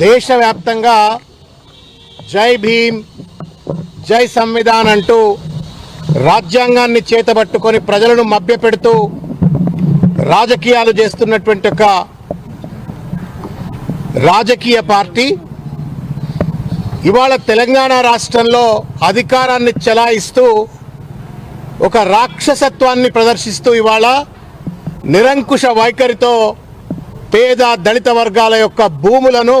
దేశవ్యాప్తంగా జై భీమ్ జై సంవిధాన్ అంటూ రాజ్యాంగాన్ని చేతబట్టుకొని ప్రజలను మభ్యపెడుతూ రాజకీయాలు చేస్తున్నటువంటి ఒక రాజకీయ పార్టీ ఇవాళ తెలంగాణ రాష్ట్రంలో అధికారాన్ని చెలాయిస్తూ ఒక రాక్షసత్వాన్ని ప్రదర్శిస్తూ ఇవాళ నిరంకుశ వైఖరితో పేద దళిత వర్గాల యొక్క భూములను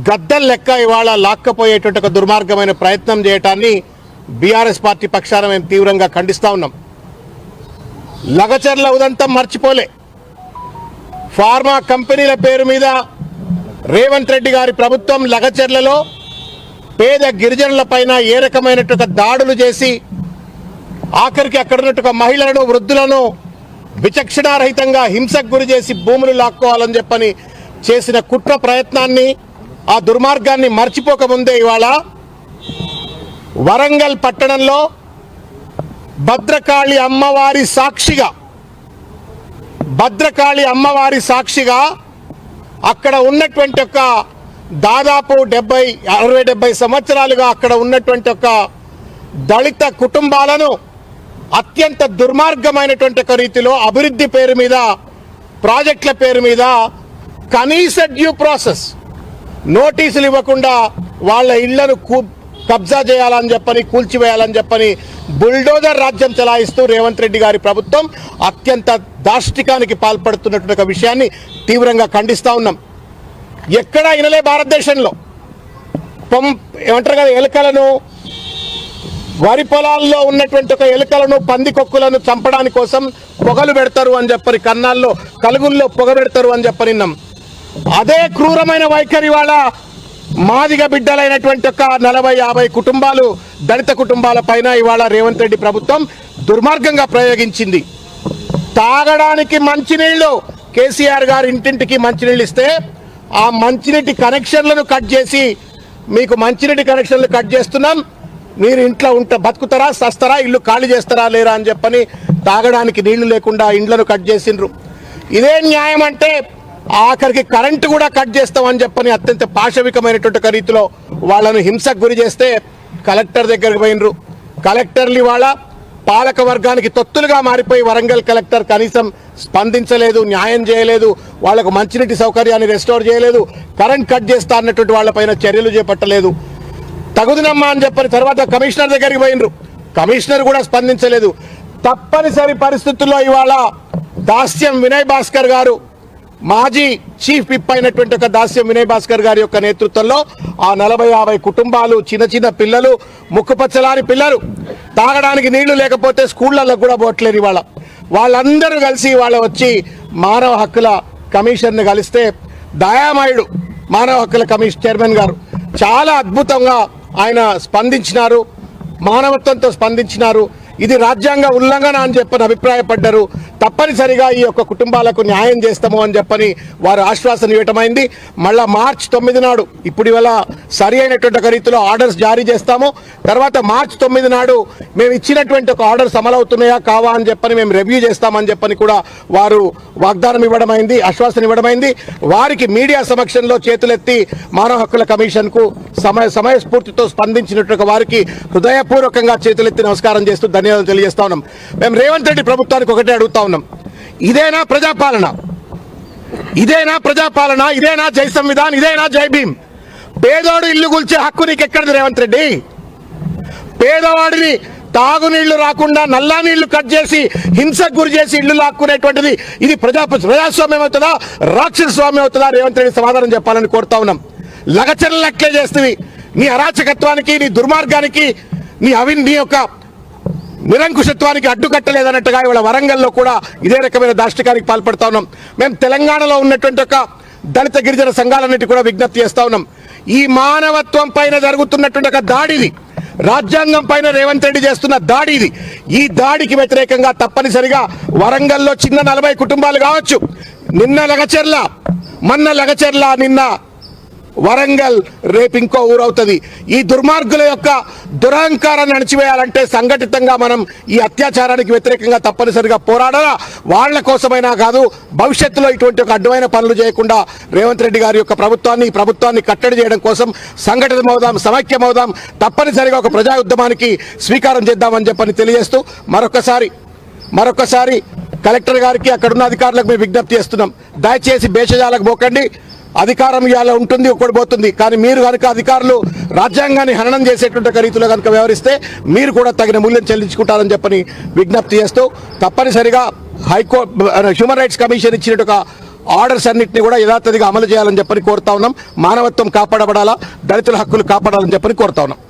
గద్దెల లెక్క ఇవాళ లాక్కపోయేటువంటి ఒక దుర్మార్గమైన ప్రయత్నం చేయటాన్ని బీఆర్ఎస్ పార్టీ పక్షాన మేము తీవ్రంగా ఖండిస్తూ ఉన్నాం. లగచర్ల ఉదంతం మర్చిపోలే. ఫార్మా కంపెనీల పేరు మీద రేవంత్ రెడ్డి గారి ప్రభుత్వం లగచర్లలో పేద గిరిజనుల పైన ఏ రకమైనటువంటి దాడులు చేసి ఆఖరికి అక్కడ ఉన్నట్టు మహిళలను వృద్ధులను విచక్షణారహితంగా హింసకు గురి చేసి భూములు లాక్కోవాలని చెప్పని చేసిన కుట్ర ప్రయత్నాన్ని ఆ దుర్మార్గాన్ని మర్చిపోకముందే ఇవాళ వరంగల్ పట్టణంలో భద్రకాళి అమ్మవారి సాక్షిగా అక్కడ ఉన్నటువంటి ఒక దాదాపు 60-70 సంవత్సరాలుగా అక్కడ ఉన్నటువంటి ఒక దళిత కుటుంబాలను అత్యంత దుర్మార్గమైనటువంటి ఒక రీతిలో అభివృద్ధి పేరు మీద ప్రాజెక్టుల పేరు మీద కనీస డ్యూ ప్రాసెస్ నోటీసులు ఇవ్వకుండా వాళ్ళ ఇళ్లను కబ్జా చేయాలని చెప్పని కూల్చివేయాలని చెప్పని బుల్డోజర్ రాజ్యం చలాయిస్తూ రేవంత్ రెడ్డి గారి ప్రభుత్వం అత్యంత దాష్టికానికి పాల్పడుతున్నటువంటి ఒక విషయాన్ని తీవ్రంగా ఖండిస్తూ ఉన్నాం. ఎక్కడా ఇనలే భారతదేశంలో ఏమంటారు కదా, ఎలుకలను వరి పొలాల్లో ఉన్నటువంటి ఒక ఎలుకలను పందికొక్కులను చంపడానికి కోసం పొగలు పెడతారు అని చెప్పని కన్నాల్లో కలుగుల్లో పొగ పెడతారు అని చెప్పనిన్నాం. అదే క్రూరమైన వైఖరి వాళ్ళ మాదిగ బిడ్డలైనటువంటి ఒక 40-50 కుటుంబాలు దళిత కుటుంబాల పైన ఇవాళ రేవంత్ రెడ్డి ప్రభుత్వం దుర్మార్గంగా ప్రయోగించింది. తాగడానికి మంచినీళ్లు కేసీఆర్ గారు ఇంటింటికి మంచినీళ్ళు ఇస్తే ఆ మంచినీటి కనెక్షన్లను కట్ చేసి మీకు మంచినీటి కనెక్షన్లు కట్ చేస్తున్నాం, మీరు ఇంట్లో బతుకుతారా సస్తారా, ఇల్లు ఖాళీ చేస్తారా లేరా అని చెప్పని తాగడానికి నీళ్లు లేకుండా ఇండ్లను కట్ చేసిండ్రు. ఇదే న్యాయం అంటే ఆఖరికి కరెంటు కూడా కట్ చేస్తామని చెప్పని అత్యంత పాశవికమైనటువంటి రీతిలో వాళ్ళను హింసకు గురి చేస్తే కలెక్టర్ దగ్గరికి పోయినరు. కలెక్టర్లు ఇవాళ పాలక వర్గానికి తొత్తులుగా మారిపోయి వరంగల్ కలెక్టర్ కనీసం స్పందించలేదు, న్యాయం చేయలేదు, వాళ్లకు మంచినీటి సౌకర్యాన్ని రెస్టోర్ చేయలేదు, కరెంట్ కట్ చేస్తా అన్నటువంటి వాళ్ళపైన చర్యలు చేపట్టలేదు. తగుదనమ్మా అని చెప్పని తర్వాత కమిషనర్ దగ్గరికి పోయినరు, కమిషనర్ కూడా స్పందించలేదు. తప్పనిసరి పరిస్థితుల్లో ఇవాళ దాస్యం వినయ్ భాస్కర్ గారు, మాజీ చీఫ్ విప్ అయినటువంటి ఒక దాస్యం వినయ్ భాస్కర్ గారి యొక్క నేతృత్వంలో ఆ 40-50 కుటుంబాలు, చిన్న పిల్లలు, ముక్కుపచ్చలాని పిల్లలు, తాగడానికి నీళ్లు లేకపోతే స్కూళ్లలో కూడా పోవట్లేదు. ఇవాళ వాళ్ళందరూ కలిసి వాళ్ళ వచ్చి మానవ హక్కుల కమిషన్ను కలిస్తే దయామయుడు మానవ హక్కుల కమిషన్ చైర్మన్ గారు చాలా అద్భుతంగా ఆయన స్పందించినారు, మానవత్వంతో స్పందించినారు. ఇది రాజ్యాంగ ఉల్లంఘన అని చెప్పని అభిప్రాయపడ్డారు. తప్పనిసరిగా ఈ యొక్క కుటుంబాలకు న్యాయం చేస్తాము అని చెప్పని వారు ఆశ్వాసన ఇవ్వటమైంది. మళ్ళా మార్చి 9 నాడు ఇప్పుడు ఇవాళ సరి అయినటువంటి ఒక రీతిలో ఆర్డర్స్ జారీ చేస్తాము. తర్వాత మార్చి 9 నాడు మేము ఇచ్చినటువంటి ఒక ఆర్డర్స్ అమలవుతున్నాయా కావా అని చెప్పని మేము రివ్యూ చేస్తామని చెప్పని కూడా వారు వాగ్దానం ఇవ్వడమైంది, ఆశ్వాసన ఇవ్వడమైంది. వారికి మీడియా సమక్షంలో చేతులెత్తి మానవ హక్కుల కమిషన్కు సమయస్ఫూర్తితో స్పందించినట్టు వారికి హృదయపూర్వకంగా చేతులెత్తి నమస్కారం చేస్తూ ధన్యవాదాలు తెలియజేస్తా ఉన్నాం. మేము రేవంత్ రెడ్డి ప్రభుత్వానికి ఒకటే అడుగుతా ఉన్నాం, ఇదేనా ప్రజాపాలన? ఇదేనా జై సంవిధాన్? ఇదేనా జై భీమ్? పేదోడు ఇల్లు కూల్చే హక్కు నీకు ఎక్కడిది రేవంత్ రెడ్డి? పేదవాడిని తాగునీళ్లు రాకుండా నల్లా నీళ్లు కట్ చేసి హింసకు గురి చేసి ఇళ్లు లాక్కునేటువంటిది ఇది ప్రజాస్వామ్యం అవుతుందా, రాక్షస స్వామ్యం అవుతుందా? రేవంత్ రెడ్డి సమాధానం చెప్పాలని కోరుతా ఉన్నాం. లగచర్ల లెక్కే చేస్తుంది నీ అరాచకత్వానికి, నీ దుర్మార్గానికి, నీ యొక్క నిరంకుశత్వానికి అడ్డుకట్టలేదన్నట్టుగా ఇవాళ వరంగల్లో కూడా ఇదే రకమైన దాష్టికానికి పాల్పడతా ఉన్నాం. మేము తెలంగాణలో ఉన్నటువంటి ఒక దళిత గిరిజన సంఘాలన్నిటి కూడా విజ్ఞప్తి చేస్తా ఉన్నాం. ఈ మానవత్వం పైన జరుగుతున్నటువంటి ఒక దాడిది, రాజ్యాంగం పైన రేవంత్ రెడ్డి చేస్తున్న దాడి ఇది. ఈ దాడికి వ్యతిరేకంగా తప్పనిసరిగా వరంగల్లో చిన్న 40 కుటుంబాలు కావచ్చు, నిన్న లగచర్ల, మొన్న లగచర్ల, నిన్న వరంగల్, రేపు ఇంకో ఊరు అవుతుంది. ఈ దుర్మార్గుల యొక్క దురహంకారాన్ని అణచివేయాలంటే సంఘటితంగా మనం ఈ అత్యాచారానికి వ్యతిరేకంగా తప్పనిసరిగా పోరాడాలా. వాళ్ళ కోసమైనా కాదు, భవిష్యత్తులో ఇటువంటి ఒక అడ్డమైన పనులు చేయకుండా రేవంత్ రెడ్డి గారి యొక్క ఈ ప్రభుత్వాన్ని కట్టడి చేయడం కోసం సంఘటితమవుదాం, సమైక్యమవుదాం, తప్పనిసరిగా ఒక ప్రజా ఉద్యమానికి స్వీకారం చేద్దామని చెప్పని తెలియజేస్తూ మరొకసారి కలెక్టర్ గారికి, అక్కడున్న అధికారులకు మేము విజ్ఞప్తి చేస్తున్నాం. దయచేసి భేషజాలకు పోకండి. అధికారం ఇవాళ ఉంటుంది, ఒకటి పోతుంది. కానీ మీరు కనుక అధికారులు రాజ్యాంగాన్ని హననం చేసేటువంటి రీతిలో కనుక వ్యవహరిస్తే మీరు కూడా తగిన మూల్యం చెల్లించుకుంటారని చెప్పని విజ్ఞప్తి చేస్తూ, తప్పనిసరిగా హైకోర్టు, హ్యూమన్ రైట్స్ కమిషన్ ఇచ్చినట్టు ఒక ఆర్డర్స్ అన్నింటినీ కూడా యథాతథిగా అమలు చేయాలని చెప్పని కోరుతా ఉన్నాం. మానవత్వం కాపాడబడాలా, దళితుల హక్కులు కాపాడాలని చెప్పని కోరుతా ఉన్నాం.